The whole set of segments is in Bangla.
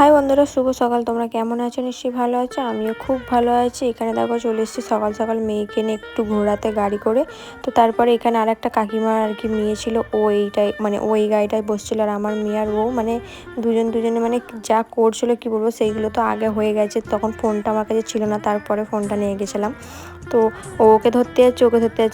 হাই বন্ধুরা, শুভ সকাল। তোমরা কেমন আছো? নিশ্চয়ই ভালো আছো। আমিও খুব ভালো আছি। এখানে দেখো চলে এসেছি সকাল সকাল মেয়েকে নিয়ে একটু ঘোরাতে গাড়ি করে। তো তারপরে এখানে আর একটা কাকিমার আর কি মেয়ে ছিল, ও এইটাই মানে ও এই গাড়িটায় বসছিল, আর আমার মেয়ে আর ও মানে দুজনে মানে যা করছিল কি বলবো, সেইগুলো তো আগে হয়ে গেছে। তখন ফোনটা আমার কাছে ছিল না, তারপরে ফোনটা নিয়ে গেছিলাম। তো ওকে ধরতে যাচ্ছে,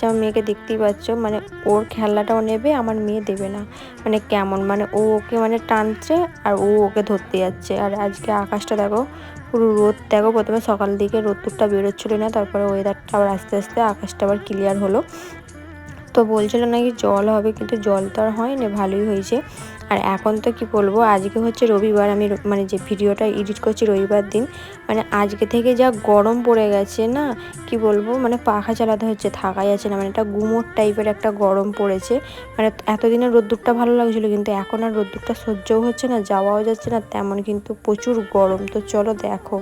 আমার মেয়েকে দেখতেই পাচ্ছ, মানে ওর খেলনাটাও নেবে, আমার মেয়ে দেবে না। মানে কেমন, মানে ও ওকে মানে টানছে আর ও ওকে ধরতে যাচ্ছে। আর আজকে আকাশটা দেখো, পুরো রোদ দেখো। প্রথমে সকাল দিকে রোদ্দুরটা বেরোচ্ছিল না, তারপরে ওয়েদারটা আবার আস্তে আস্তে আকাশটা আবার ক্লিয়ার হলো। তো বলছিল নাকি জল হবে, কিন্তু জল তো আর হয়নি, ভালোই হয়েছে। আর এখন তো কি বলবো, আজকে হচ্ছে রবিবার। আমি মানে যে ভিডিওটা এডিট করছি রবিবার দিন, মানে আজকে থেকে যা গরম পড়ে গেছে না, কি বলবো, মানে পাখা চালাতে হচ্ছে, থাকা যাচ্ছে না। মানে একটা গুমোট টাইপের একটা গরম পড়েছে। মানে এতদিনের রোদ্দুরটা ভালো লাগছিল, কিন্তু এখন আর রোদ্দুরটা সহ্যও হচ্ছে না, যাওয়াও যাচ্ছে না তেমন, কিন্তু প্রচুর গরম। তো চলো দেখো।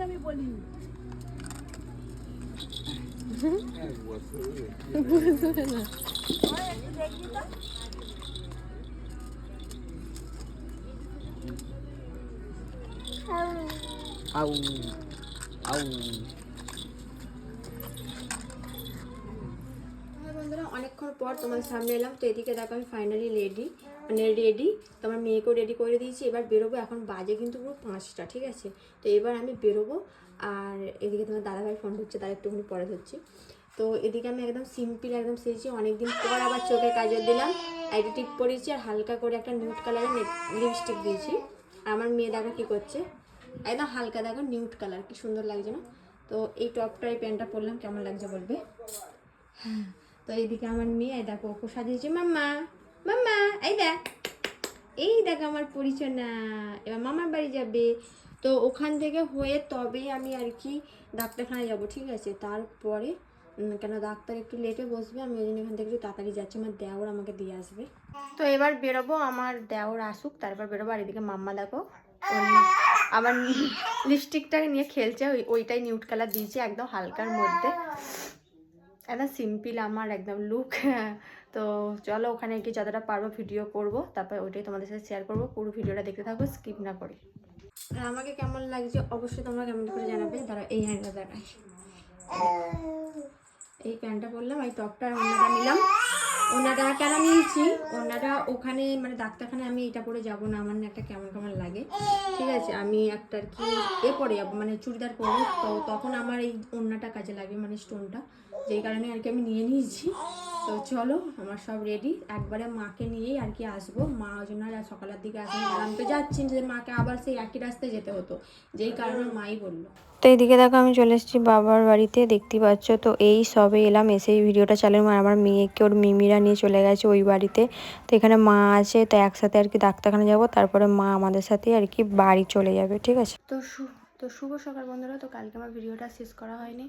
আমি বলি না। আউ আউ বন্ধুরা, অনেকক্ষণ পর তোমার সামনে এলাম। তো এদিকে দেখো আমি ফাইনালি রেডি। তোমার মেয়েকেও রেডি করে দিয়েছি। এবার বেরোবো। এখন বাজে কিন্তু পুরো 5টা, ঠিক আছে? তো এবার আমি বেরোবো। আর এদিকে তোমার দাদাভাই ফোন ঢুকছে, তার একটুখানি পরে ধরছি। তো এদিকে আমি একদম সিম্পল একদম সেজেছি, অনেকদিন পর আবার চোখে কাজল দিলাম, আইটি টিপ পরেছি, আর হালকা করে একটা নিউড কালারের লিপস্টিক দিয়েছি। আর আমার মেয়ে দেখো কী করছে, একদম হালকা দেখো নিউড কালার, কি সুন্দর লাগছে না? তো এই টপটা এই প্যান্টটা পরলাম, কেমন লাগছে বলবে। তো এইদিকে আমার মেয়ে দেখো ওকে সাজিয়েছে, মাম্মা মাম্মা এই দেখ আমার পরিচয় না। এবার মামার বাড়ি যাবে, তো ওখান থেকে হয়ে তবে আমি আর কি ডাক্তারখানায় যাব, ঠিক আছে? তারপরে কেন ডাক্তার একটু লেটে বসবে, আমি ওই জন্য এখান থেকে একটু তাড়াতাড়ি যাচ্ছি। আমার দেওর আমাকে দিয়ে আসবে। তো এবার বেরোবো, আমার দেওর আসুক তারপর বেরোবো। আর এদিকে মাম্মা দেখো আমার লিপস্টিকটাকে নিয়ে খেলছে, ওইটাই নিউড কালার দিয়েছে, একদম হালকার মধ্যে, একদম সিম্পল আমার একদম লুক। তো চলো ওখানে গিয়ে যতটা পারবো ভিডিও করব, তারপর ওইটাই তোমাদের সাথে শেয়ার করবো। পুরো ভিডিওটা দেখতে থাকো, স্কিপ না করে। আর আমাকে কেমন লাগছে অবশ্যই তোমরা কমেন্ট করে জানাবে। দাঁড়া, এই হ্যান্ডটা দেখাই। এই প্যান্টটা পরলাম, এই টপটা ওনাটা নিলাম। ওনাটা কেন নিয়েছি, ওনাটা ওখানে মানে ডাক্তারখানায় আমি এটা পরে যাবো না, আমার না একটা কেমন কেমন লাগে, ঠিক আছে? আমি একটা আর কি পরে যাবো, মানে চুড়িদার পরবো, তো তখন আমার এই ওড়নাটা কাজে লাগবে, মানে স্টোনটা, যেই কারণে আর কি আমি নিয়ে নিয়েছি। তো চলো আমার সব রেডি, একবারে মাকে নিয়েই আর কি আসবো। মা ওই জন্য সকালের দিকে আসেন, আমি তো যাচ্ছি যে মাকে আবার সেই একই রাস্তায় যেতে হতো, যেই কারণে মাই বললো। তো এইদিকে দেখো আমি চলে এসেছি বাবার বাড়িতে, দেখতেই পাচ্ছ। তো এই সবে এলাম, এসে এই ভিডিওটা চালালাম। আর আমার মেয়েকে ওর মিমিরা নিয়ে চলে গেছে ওই বাড়িতে। তো এখানে মা আছে, তো একসাথে আর কি ডাক্তারখানা যাব, তারপরে মা আমাদের সাথে আর কি বাড়ি চলে যাবে, ঠিক আছে? তো শুভ সকাল বন্ধুরা। তো কালকে আমার ভিডিওটা শেষ করা হয়নি,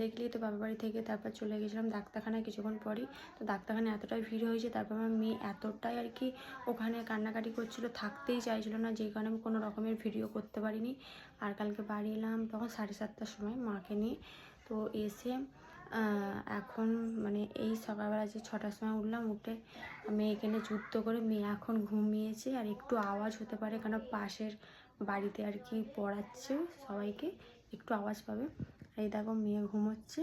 দেখলি তো বাবার বাড়ি থেকে তারপর চলে গেছিলাম ডাক্তারখানায় কিছুক্ষণ পরই। তো ডাক্তারখানায় এতটাই ভিড় হয়েছে, তারপর আমার মেয়ে এতটাই আর কি ওখানে কান্নাকাটি করছিল, থাকতেই চাইছিল না, যেই কারণে আমি কোনো রকমের ভিডিও করতে পারিনি। আর কালকে বাড়ি এলাম তখন 7:30টার সময় মাকে নিয়ে। তো এসে এখন মানে এই সকালবেলা যে 6টার সময় উঠলাম, উঠে মেয়েকে নিয়ে যুদ্ধ করে মেয়ে এখন ঘুমিয়েছে। আর একটু আওয়াজ হতে পারে, কারণ পাশের বাড়িতে আর কি পড়াচ্ছে সবাইকে, একটু আওয়াজ পাবে। এই দেখো মেয়ে ঘুমোচ্ছে।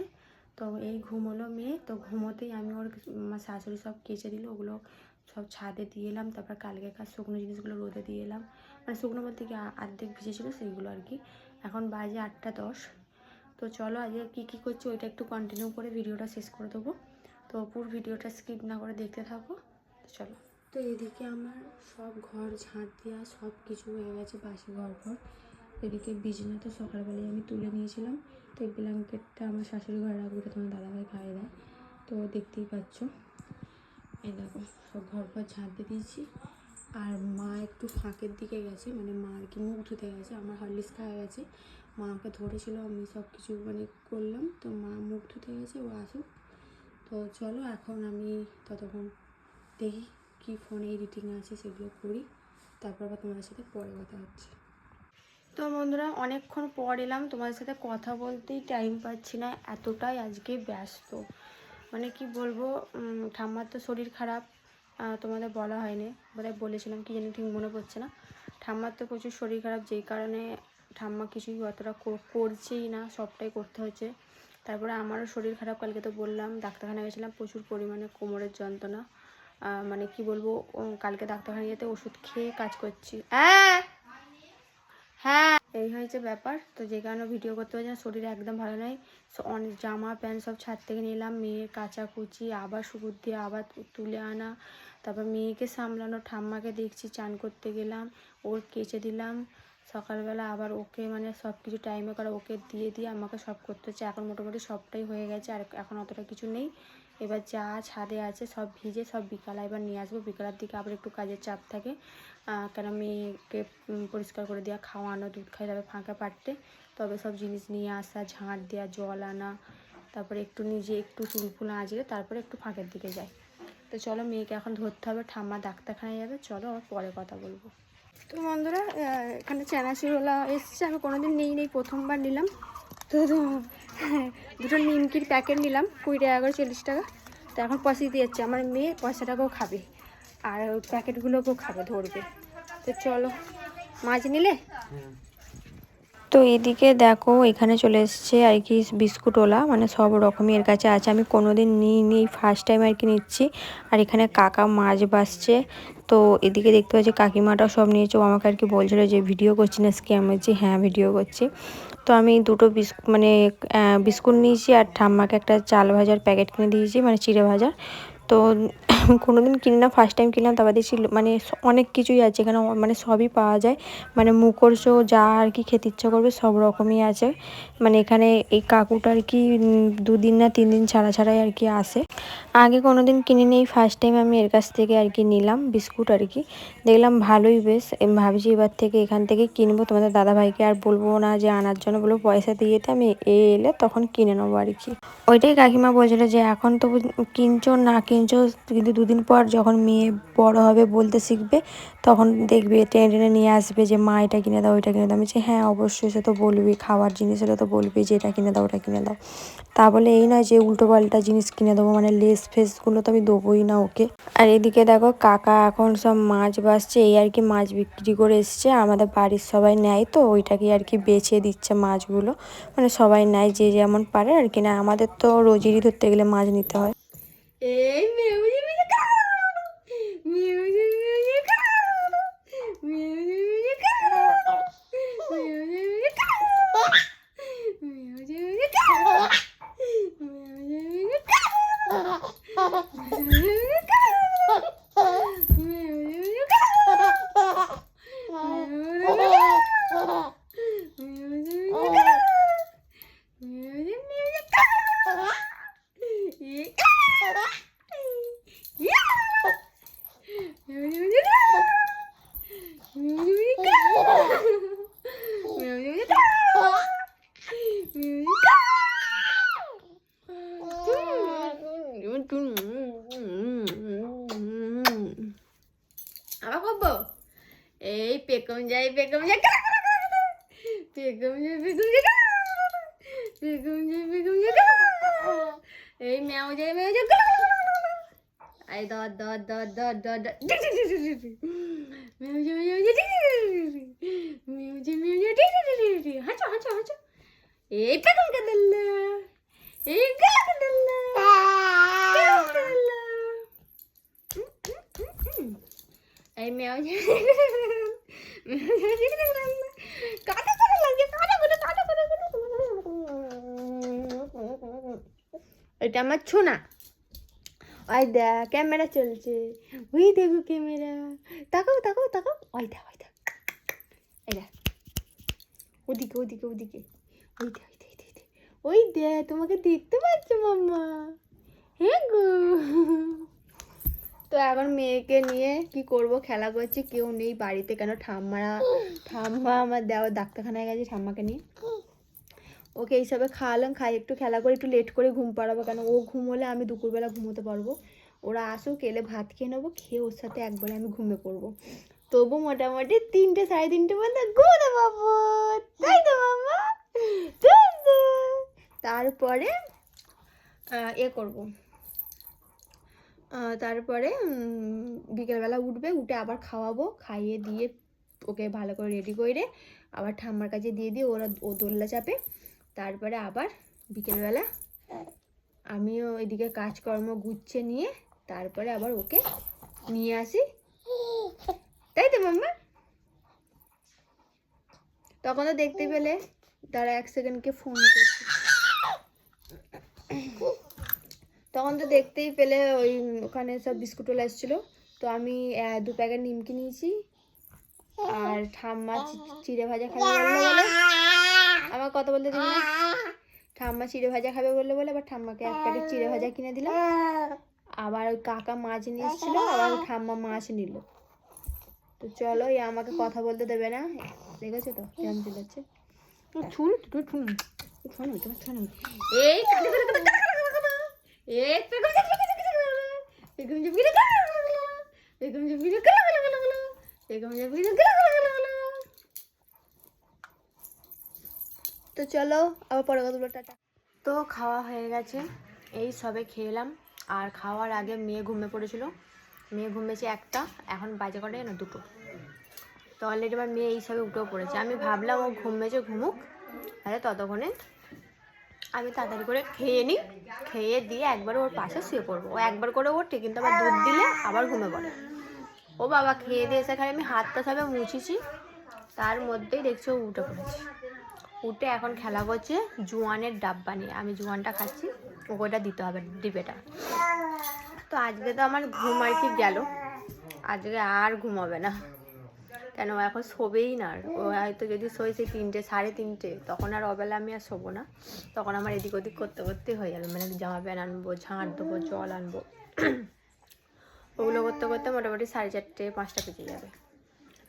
তো এই ঘুমোলো মেয়ে, তো ঘুমোতেই আমি ওর আমার শাশুড়ি সব কেচে দিল, ওগুলো সব ছাদে দিয়ে এলাম। তারপর কালকেকার শুকনো জিনিসগুলো রোদে দিয়ে এলাম, মানে শুকনো বলতে কি অর্ধেক ভিজেছিলো সেইগুলো আর কি। এখন বাজে 8:10। তো চলো আজকে কী করছি ওইটা একটু কন্টিনিউ করে ভিডিওটা শেষ করে দেবো। তো পুরো ভিডিওটা স্কিপ না করে দেখতে থাকো, চলো। তো এদিকে আমার সব ঘর ঝাঁট দেওয়া সব কিছু হয়ে গেছে, বাসি ঘর ঘর। এদিকে বিছানা তো সকালবেলায় আমি তুলে নিয়েছিলাম, তো এই ব্ল্যাঙ্কেটটা আমার শাশুড়ি ঘরে রাখবো, এটা তোমার দাদাভাই খাইয়ে দেয়। তো দেখতেই পাচ্ছ, এই দেখো সব ঘর ঘর ঝাঁট দিয়ে দিয়েছি। আর মা একটু ফাঁকের দিকে গেছে, মানে মা আর কি মুখ ধুতে গেছে, আমার হরলিক্স খাওয়া গেছে, মাকে ধরেছিল, আমি সব কিছু মানে করলাম, তো মা মুখ ধুতে গেছে, ও আসুক। তো চলো এখন আমি ততক্ষণ দেখি কি ফোনে এডিটিং আছে সেগুলো করি, তারপর আবার তোমাদের সাথে পরে কথা হচ্ছে। তো বন্ধুরা অনেকক্ষণ পর এলাম, তোমাদের সাথে কথা বলতেই টাইম পাচ্ছি না, এতটাই আজকে ব্যস্ত। মানে কি বলবো, ঠাম্মার তো শরীর খারাপ, তোমাদের বলা হয়নি, বোধহয় বলেছিলাম কি জানি, ঠিক মনে পড়ছে না। ঠাম্মার তো প্রচুর শরীর খারাপ, যেই কারণে ঠাম্মা কিছুই অতটা করছেই না, সবটাই করতে হচ্ছে। তারপরে আমারও শরীর খারাপ, কালকে তো বললাম ডাক্তারখানা গেছিলাম, প্রচুর পরিমাণে কোমরের যন্ত্রণা। মানে কি বলবো, কালকে ডাক্তারখানা যেতে ওষুধ খেয়ে কাজ করছি। হ্যাঁ এই হয়েছে ব্যাপার, তো যে কারণে ভিডিও করতে পারছি না, শরীর একদম ভালো নয়। অনেক জামা প্যান্ট সব ছাদ থেকে নিলাম, মেয়ের কাচাকুচি, আবার সুপুর দিয়ে আবার তুলে আনা, তারপর মেয়েকে সামলানো, ঠাম্মাকে দেখছি, চান করতে গেলাম, ওর কেচে দিলাম সকালবেলা, আবার ওকে মানে সব কিছু টাইমে করা, ওকে দিয়ে আমাকে সব করতে হচ্ছে। এখন মোটামুটি সবটাই হয়ে গেছে, আর এখন অতটা কিছু নেই। এবার যা ছাদে আছে সব ভিজে, সব বিকালে এবার নিয়ে আসবো, বিকালের দিকে আবার একটু কাজের চাপ থাকে, কেন মেয়েকে পরিষ্কার করে দেওয়া, খাওয়ানো, দুধ খাই, তারপরে ফাঁকা পাটতে, তবে সব জিনিস নিয়ে আসা, ঝাঁট দেওয়া, জল আনা, তারপরে একটু নিজে একটু চুল ফুল আঁচড়ে তারপরে একটু ফাঁকের দিকে যাই। তো চলো মেয়েকে এখন ধরতে হবে, ঠাম্মা ডাক্তারখানায় যাবে, চলো আবার পরে কথা বলবো। তো বন্ধুরা এখানে চানাচুরওয়ালা এসছে, আমি কোনোদিন নেই, প্রথমবার নিলাম। তো দুটো নিমকির প্যাকেট নিলাম, 20 টাকা করে, 40 টাকা। তো এখন পয়সা দিয়ে যাচ্ছে, আমার মেয়ে পয়সাটাকেও খাবে আর ওই প্যাকেটগুলোকেও খাবে, ধরবে। তো চলো, মাছ নিলে? তো এদিকে দেখো এখানে চলে এসছে আর কি বিস্কুটওয়ালা, মানে সব রকমই এর কাছে আছে, আমি কোনোদিন নিই ফার্স্ট টাইম আর কি নিচ্ছি। আর এখানে কাকা মাছ বাসছে, তো এদিকে দেখতে পাচ্ছি কাকিমাটাও সব নিয়েছে, ও আমাকে আর কি বলছিল যে ভিডিও করছি না স্ক্যাম হচ্ছে, হ্যাঁ ভিডিও করছি। তো আমি দুটো বিস্কুট নিয়েছি, আর ঠাম্মাকে একটা চাল ভাজার প্যাকেট কিনে দিয়েছি, মানে চিড়ে ভাজার। তো কোনোদিন কিনি না, ফার্স্ট টাইম কিনলাম, তারপর দেখছি মানে অনেক কিছুই আছে এখানে, মানে সবই পাওয়া যায়, মানে মুখরোচ যা আর কি খেতে ইচ্ছা করবে সব রকমই আছে। মানে এখানে এই কাকুটা আর কি 2 দিন না 3 দিন ছাড়াই আর কি আসে। আগে কোনোদিন কিনিনি, এই ফার্স্ট টাইম আমি এর কাছ থেকে আর কি নিলাম বিস্কুট আর কি, দেখলাম ভালোই বেশ, ভাবছি এবার থেকে এখান থেকে কিনবো। তোমাদের দাদাভাইকে আর বলবো না যে আনার জন্য, বলবো পয়সা দিয়ে যেতে, আমি এলে তখন কিনে নেবো আর কি। ওইটাই কাকিমা বলছিল যে এখন তো কিনছো না কিনছো, কিন্তু 2 দিন পর যখন মেয়ে বড় হবে, বলতে শিখবে, তখন দেখবে টেনে টেনে নিয়ে আসবে যে মা এটা কিনে দাও ওইটা কিনে দাও। আমি বলছি হ্যাঁ অবশ্যই, সে তো বলবি, খাওয়ার জিনিস হলে তো বলবি যে এটা কিনে দাও ওটা কিনে দাও। তা বলে এই নয় যে উল্টো পাল্টা জিনিস কিনে দেবো, মানে লেস ফেসগুলো তো আমি দেবোই না ওকে। আর এদিকে দেখো কাকা এখন সব মাছ বাসছে, এই আর কি মাছ বিক্রি করে এসছে, আমাদের বাড়ির সবাই নেয়, তো ওইটাকে আর কি বেছে দিচ্ছে মাছগুলো, মানে সবাই নেয় যে যেমন পারে আর কি, না আমাদের তো রোজেরই ধরতে গেলে মাছ নিতে হয়। এই আবার খাবো, এই পেকম যাই পেকম যাই পেকম যাই পেকম যাই পেকম যাই পেকম যাই, এই ম্যাও যাই ম্যাও যাই, এই দর দর দর দর দর দর ম্যাও যাই ম্যাও যাই ম্যাও যাই ম্যাও যাই, হাঁচো হাঁচো হাঁচো, এই পেকম কে দিল্লা, এই গলা কে দিল্লা, এই ম্যাও যাই কাটা করে লাগে, কাটা করে কাটা করে, এটা আমার ছোনা, ওই দেখ ক্যামেরা চলছে, ওই দেখো ক্যামেরা, তাকাও তাকাও তাকাও, ওই দেখ ওই দেখ, এই দেখ ওদিকে ওদিকে ওদিকে, ওই দেখ ওই দেখ ওই দেখ, তোমাকে দেখতে পাচ্ছ মাম্মা, হ্যাঁ গো। তো এখন মেয়েকে নিয়ে কি করব, খেলা করছি, কেউ নেই বাড়িতে, কেন ঠাম্মা আমার দেওয়ার ডাক্তারখানায় গেছে ঠাম্মাকে নিয়ে। ওকে এইসবে খাওয়ালাম, খাই একটু খেলা করে একটু লেট করে ঘুম পাড়াবো, কেন ও ঘুম হলে আমি দুপুরবেলা ঘুমোতে পারবো। ওরা আসুক, এলে ভাত খেয়ে নেবো, খেয়ে ওর সাথে একবারে আমি ঘুমিয়ে পড়বো। তবু মোটামুটি 3টে 3:30 পর্যন্ত ঘুমোতে পারবো, তাই তো মামা? তারপরে করবো, তারপরে বিকেলবেলা উঠবে, উঠে আবার খাওয়াবো, খাইয়ে দিয়ে ওকে ভালো করে রেডি করে আবার ঠাম্মার কাছে দিয়ে ও দোলনা চাপে। তারপরে আবার বিকেলবেলা আমিও এদিকে কাজকর্ম গুছিয়ে নিয়ে তারপরে আবার ওকে নিয়ে আসি, তাই তো মাম্মা? তখন তো দেখতে পেলে, তারা 1 সেকেন্ডকে ফোন করছে, তখন তো দেখতেই পেলে ওই ওখানে সব বিস্কুটগুলো এসেছিলো। তো আমি 2 প্যাকেট নিমকি নিয়েছি, আর ঠাম্মা চিড়ে ভাজা খাবে বলে আমার কথা বলতে দিবি না, ঠাম্মা চিড়ে ভাজা খাবে বলে আবার ঠাম্মাকে 1 প্যাকেট চিড়ে ভাজা কিনে দিলাম। আবার ওই কাকা মাছ নিয়ে এসেছিলো, আবার ঠাম্মা মাছ নিল। তো চলো, আমাকে কথা বলতে দেবে না, দেখেছো তো কেমন চিল্লাচ্ছে, তো চলো আবার পরে কথা বলবো, টাটা। তো খাওয়া হয়ে গেছে, এই সবে খেলাম। আর খাওয়ার আগে মেয়ে ঘুমিয়ে পড়েছিল, মেয়ে ঘুমিয়েছে 1টা, এখন বাজে কটায় না 2টো। তো অলরেডি আমার মেয়ে এই সবে উঠেও পড়েছে। আমি ভাবলাম ও ঘুমিয়েছে, ঘুমুক, তাহলে ততক্ষণে আমি তাড়াতাড়ি করে খেয়ে নিই, খেয়ে দিয়ে একবারে ওর পাশে শুয়ে পড়বো। ও একবার করে ওঠে, কিন্তু আবার দুধ দিলে আবার ঘুমে পড়ে। ও বাবা খেয়ে দিয়ে এসে খালি আমি হাতটা সবে মুছেছি, তার মধ্যেই দেখছি ও উঠে পড়েছে। উঠে এখন খেলা করছে জোয়ানের ডাব্বা নিয়ে। আমি জোয়ানটা খাচ্ছি, ওটা দিতে হবে ডিবেটা। তো আজকে তো আমার ঘুম আর কি গেল, আজকে আর ঘুমাবে না, কেন এখন শোবেই না। ও হয়তো যদি শোয় সেই 3টে 3:30, তখন আর অবেলা আমি আর শোবো না, তখন আমার এদিক ওদিক করতে করতে হয়ে যাবে, মানে জামা প্যান্ট আনবো, ঝাঁট দেবো, জল আনবো, ওগুলো করতে করতে মোটামুটি 4:30 5টা বেজে যাবে।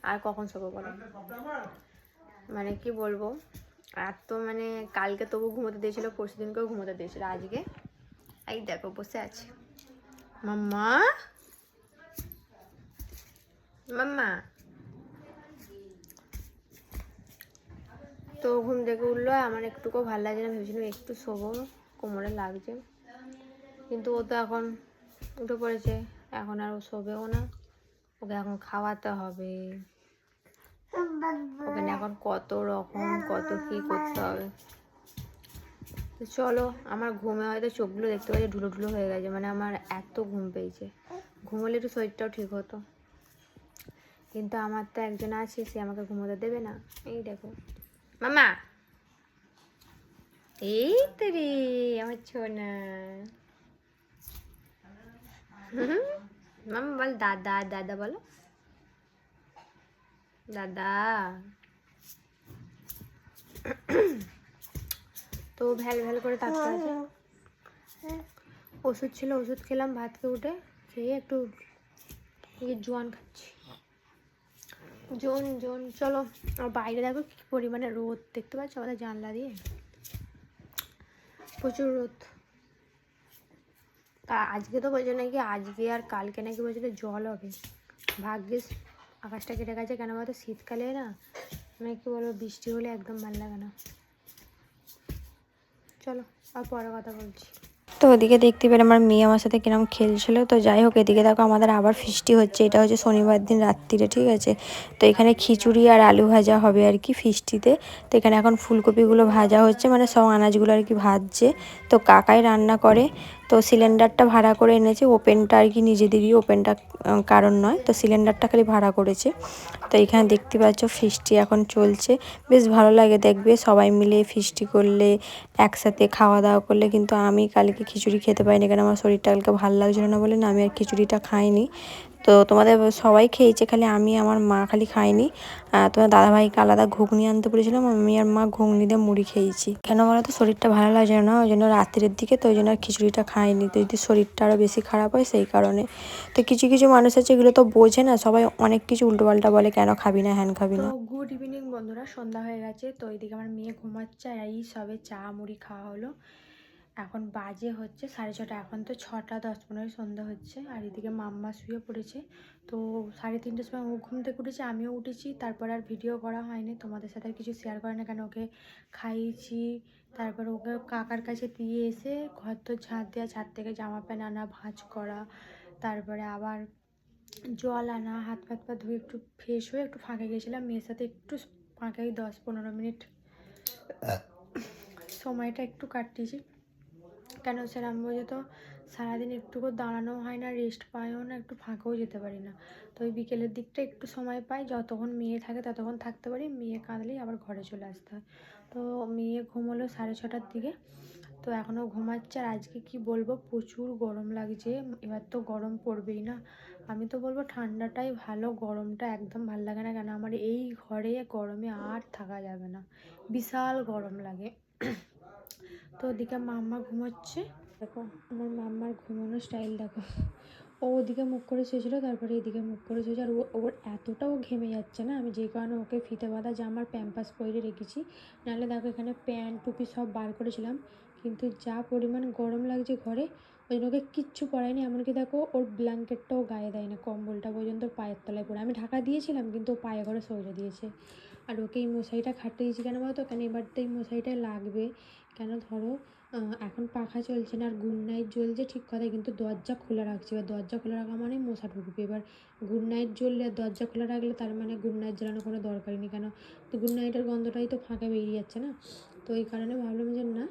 আর কখন শোবো বলো, মানে কি বলবো, আর তো মানে কালকে তবু ঘুমোতে দিয়েছিল, পরশু দিনকেও ঘুমোতে দিয়েছিল, আজকে এই দেখো বসে আছে মাম্মা, মাম্মা। তো ঘুম থেকে উঠলো, আমার একটুকুও ভালো লাগছে না, ভেবেছিলাম একটু শোবো, কোমরে লাগছে, কিন্তু ও তো এখন উঠে পড়েছে, এখন আর ও শোবেও না, ওকে এখন খাওয়াতে হবে, ওখানে এখন কত রকম কত কি করতে হবে। তো চলো, আমার ঘুমে হয়তো চোখগুলো দেখতে পাচ্ছি ঢুলো ঢুলো হয়ে গেছে, মানে আমার এত ঘুম পেয়েছে, ঘুমোলে একটু শরীরটাও ঠিক হতো, কিন্তু আমার তো একজন আছে, সে আমাকে ঘুমোতে দেবে না। এই দেখো মামা, এই তো রে আমার ছোনা, মামা বল দাদা, দাদা বলো দাদা। তো ভ্যাল ভ্যাল করে থাকতে আছে, ওষুধ ছিল, ওষুধ খেলাম, ভাত খেয়ে উঠে খেয়ে একটু জোয়ান খাচ্ছি, জোন। চলো, আর বাইরে দেখো কি পরিমাণে রোদ, দেখতে পাচ্ছ আমাদের জানলা দিয়ে প্রচুর রোদ। আজকে তো বলছে নাকি আজকে আর কালকে নাকি বলছিল জল হবে, ভাগ্যিস আকাশটা কেটে গেছে, কেন বলতো শীতকালে না মানে কি বলবো, বৃষ্টি হলে একদম ভালো লাগে না। চলো আর পরে কথা বলছি। তো ওদিকে দেখতে পেলে আমার মেয়ে আমার সাথে কিরম খেলছিল। তো যাই হোক, এদিকে দেখো আমাদের আবার ফিস্টি হচ্ছে, এটা হচ্ছে শনিবার দিন রাত্রিরে, ঠিক আছে। তো এখানে খিচুড়ি আর আলু ভাজা হবে আর কি ফিস্টিতে। তো এখানে এখন ফুলকপিগুলো ভাজা হচ্ছে, মানে সব আনাজগুলো আর কি ভাজছে, তো কাকাই রান্না করে। তো সিলিন্ডারটা ভাড়া করে এনেছে, ওপেনটা আর কি নিজেদেরই, ওপেনটা কারণ নয়, তো সিলিন্ডারটা খালি ভাড়া করেছে। তো এখানে দেখতে পাচ্ছ ফিস্টি এখন চলছে, বেশ ভালো লাগে দেখবে সবাই মিলে ফিস্টি করলে, একসাথে খাওয়া দাওয়া করলে। কিন্তু আমি কালকে খিচুড়ি খেতে পারিনি, কারণ আমার শরীরটা কালকে ভালো লাগছিল না বলে না আমি আর খিচুড়িটা খাইনি। তো তোমাদের সবাই খেয়েছে, খালি আমি আমার মা খালি খাইনি। তোমার দাদাভাইকে আলাদা ঘুগনি আনতে বলেছিলাম, আমি আর মা ঘুগনি দিয়ে মুড়ি খেয়েছি। কেন বলো তো, শরীরটা ভালো লাগছে না, ওই জন্য রাত্রের দিকে, তো ওই জন্য আর খিচুড়িটা খাইনি। তো যদি শরীরটা আরও বেশি খারাপ হয় সেই কারণে। তো কিছু কিছু মানুষ আছে এগুলো তো বোঝে না, সবাই অনেক কিছু উল্টোপাল্টা বলে, কেন খাবি না, হ্যান খাবি না। তো গুড ইভিনিং বন্ধুরা, সন্ধ্যা হয়ে গেছে। তো এইদিকে আমার মেয়ে ঘুমাচ্ছে, আর এই সবে চা মুড়ি খাওয়া হলো। এখন বাজে হচ্ছে 6:30, এখন তো 6:10-15 সন্ধ্যা হচ্ছে। আর এদিকে মাম্মা শুয়ে পড়েছে। তো 3:30টার সময় ও ঘুম থেকে উঠেছে, আমিও উঠেছি। তারপর আর ভিডিও করা হয়নি, তোমাদের সাথে আর কিছু শেয়ার করে না, কেন ওকে খাইয়েছি। তারপর ওকে কাকার কাছে দিয়ে এসে ঘর তো ঝাঁট দেওয়া, ছাদ থেকে জামা প্যান্ট আনা, ভাঁজ করা, তারপরে আবার জল আনা, হাত পা ধুয়ে একটু ফ্রেশ হয়ে একটু ফাঁকে গেছিলাম মেয়ের সাথে, একটু ফাঁকে 10-15 মিনিট সময়টা একটু কাটিয়েছি। কেন সেরকম বোঝে তো সারাদিন একটুকু দাঁড়ানো হয় না, রেস্ট পাইও না, একটু ফাঁকাও যেতে পারি না। তো ওই বিকেলের দিকটা একটু সময় পাই, যতক্ষণ মেয়ে থাকে ততক্ষণ থাকতে পারি, মেয়ে কাঁদলেই আবার ঘরে চলে আসতে হয়। তো মেয়ে ঘুমোলো 6:30টার দিকে, তো এখনও ঘুমাচ্ছে। আর আজকে কি বলবো, প্রচুর গরম লাগছে। এবার তো গরম পড়বেই না। আমি তো বলবো ঠান্ডাটাই ভালো, গরমটা একদম ভালো লাগে না। কেন আমার এই ঘরে গরমে আর থাকা যাবে না, বিশাল গরম লাগে। তো ওদিকে মাম্মা ঘুমোচ্ছে, দেখো আমার মাম্মার ঘুমানোর স্টাইল দেখো। ও ওদিকে মুখ করে শুয়েছিল, তারপরে এদিকে মুখ করে শুয়েছে। আর ওর এতটাও ঘেমে যাচ্ছে না, আমি যে কারণে ওকে ফিতে বাঁধা জামার প্যাম্পাস পরে রেখেছি। নাহলে দেখো এখানে প্যান্ট টুপি সব বার করেছিলাম, কিন্তু যা পরিমাণ গরম লাগছে ঘরে, ওই জন্য ওকে কিচ্ছু পরায়নি। এমনকি দেখো ওর ব্ল্যাঙ্কেটটাও গায়ে দেয় না, কম্বলটা পর্যন্ত পায়ের তলায় পরে। আমি ঢাকা দিয়েছিলাম কিন্তু ও পায়ে করে সরে দিয়েছে। আর ওকে এই মশারিটা খাটিয়েছি কেন বলো তো, কেন এবার তো এই মশারিটা লাগবে। কেন ধরো এখন পাখা চলছে না, আর গুড নাইট জ্বলছে ঠিক কথা, কিন্তু দরজা খোলা রাখছি। এবার দরজা খোলা রাখা মানে মশা ঢুকবে। এবার গুড নাইট জ্বললে আর দরজা খোলা রাখলে তার মানে গুড নাইট জ্বালানো কোনো দরকারই নেই। কেন তো গুড নাইটের গন্ধটাই তো ফাঁকা বেরিয়ে যাচ্ছে না। তো এই কারণে ভাবলাম যে না,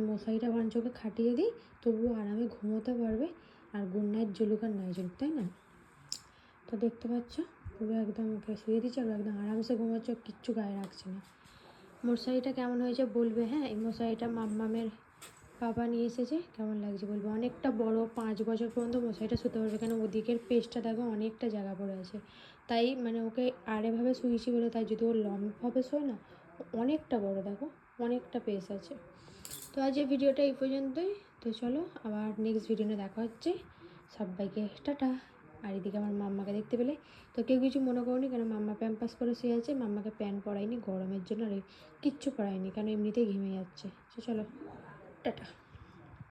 মশারিটা বরঞ্চ ওকে খাটিয়ে দিই, তবুও আরামে ঘুমোতে পারবে। আর গুড নাইট জ্বলুক আর নাই জ্বলুক, তাই না? তো দেখতে পাচ্ছ পুরো একদম ওকে শুয়ে দিচ্ছে, আর একদম আরামসে ঘুমাচ্ছে, কিচ্ছু গায়ে রাখছে না। মশারিটা কেমন হয়েছে বলবে, হ্যাঁ। এই মশারিটা মাম্মামের বাবা নিয়ে এসেছে, কেমন লাগছে বলবে। অনেকটা বড়, 5 বছর পর্যন্ত মশারিটা শুতে পারবে, কেন ওদিকের পেজটা দেখো অনেকটা জায়গা পড়ে আছে। তাই মানে ওকে আড়েভাবে শুয়েছি বলে, তাই যদি ও লম্বভাবে শোয় না, অনেকটা বড় দেখো, অনেকটা পেজ আছে। তো আজ এই ভিডিওটা এই পর্যন্তই। তো চলো আবার নেক্সট ভিডিওতে দেখা হচ্ছে, সবাইকে টাটা। আর এদিকে আমার মাম্মাকে দেখতে পেলে, তো কেউ কিছু মনে করোনি, কেন মাম্মা প্যাম্পাস করে শুয়ে আছে, মাম্মাকে প্যান্ট পরাইনি গরমের জন্য, আর কিচ্ছু পরাইনি, কেন এমনিতেই ঘেমে যাচ্ছে। তো চলো টাটা।